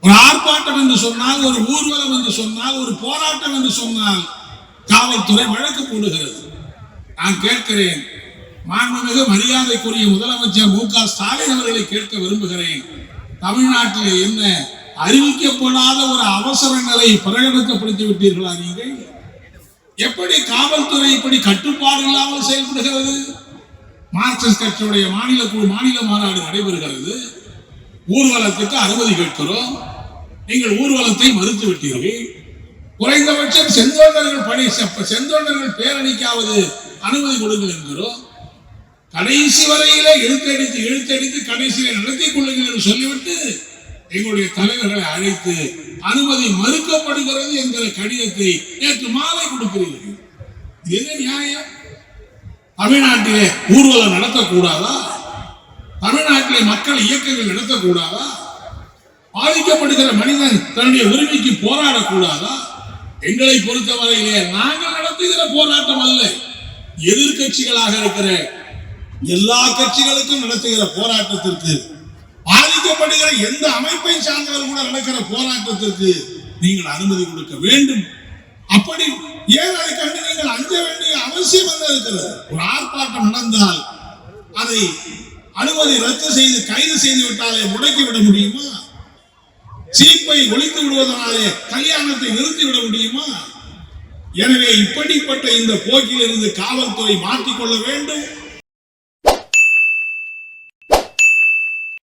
ஒரு ஆர்ப்பாட்டம் என்று சொன்னால், ஒரு ஊர்வலம் என்று சொன்னால், ஒரு போராட்டம் என்று சொன்னால் காவல்துறை வழக்கு போடுகிறது. நான் கேட்கிறேன், மாண்புமிகு மரியாதைக்குரிய முதலமைச்சர் மு.க. ஸ்டாலின் அவர்களை கேட்க விரும்புகிறேன். தமிழ்நாட்டில் என்ன அறிவிக்கப்படாத ஒரு அவசர நிலை பிரகடனப்படுத்தி விட்டீர்களா? நீங்கள் எப்படி காவல்துறை இப்படி கட்டுப்பாடு இல்லாமல் செயல்படுகிறது? மார்க்சிஸ்ட் கட்சியுடைய மாநில குழு மாநில மாநாடு நடைபெறுகிறது. ஊர்வலத்துக்கு அனுமதி கேட்கிறோம். நீங்கள் ஊர்வலத்தை மறுத்து விட்டீர்கள். குறைந்தபட்சம் செந்தொண்டர்கள் பேரணிக்காவது அனுமதி கொடுங்கள் என்கிறோம். கடைசி வரையிலே இழுத்தடித்து கடைசியில நடத்திக் கொள்ளுங்கள் என்று சொல்லிவிட்டு எங்களுடைய தலைவர்களை அழைத்து அனுமதி மறுக்கப்படுகிறது என்கிற கடிதத்தை நேற்று மாலை கொடுக்கிறீர்கள். என்ன நியாயம்? தமிழ்நாட்டிலே ஊர்வலம் நடத்தக்கூடாதா? தமிழ்நாட்டிலே மக்கள் இயக்கங்கள் நடத்தக்கூடாதா? பாதிக்கப்படுகிற மனிதன் தன்னுடைய உரிமைக்கு போராடக்கூடாதா? எங்களை பொறுத்தவரையிலே நாங்கள் நடத்துகிற போராட்டம் அல்ல, எதிர்கட்சிகளாக இருக்கிற எல்லா கட்சிகளுக்கும் நடத்துகிற போராட்டத்திற்கு, பாதிக்கப்படுகிற எந்த அமைப்பை சார்ந்தவர் கூட நடக்கிற போராட்டத்திற்கு நீங்கள் அனுமதி கொடுக்க வேண்டும். அப்படி ஏன் அதை கண்டு நீங்கள் அஞ்ச வேண்டிய அவசியம் என்ன இருக்கிறது? ஒரு ஆர்ப்பாட்டம் நடந்தால் அதை அனுமதி ரத்து செய்து கைது செய்து விட்டாலே முடக்கி விட முடியுமா? சீப்பை ஒழித்து விடுவதனாலே கல்யாணத்தை நிறுத்திவிட முடியுமா? எனவே இப்படிப்பட்ட இந்த போக்கில் இருந்து காவல்துறை மாற்றிக்கொள்ள வேண்டும்.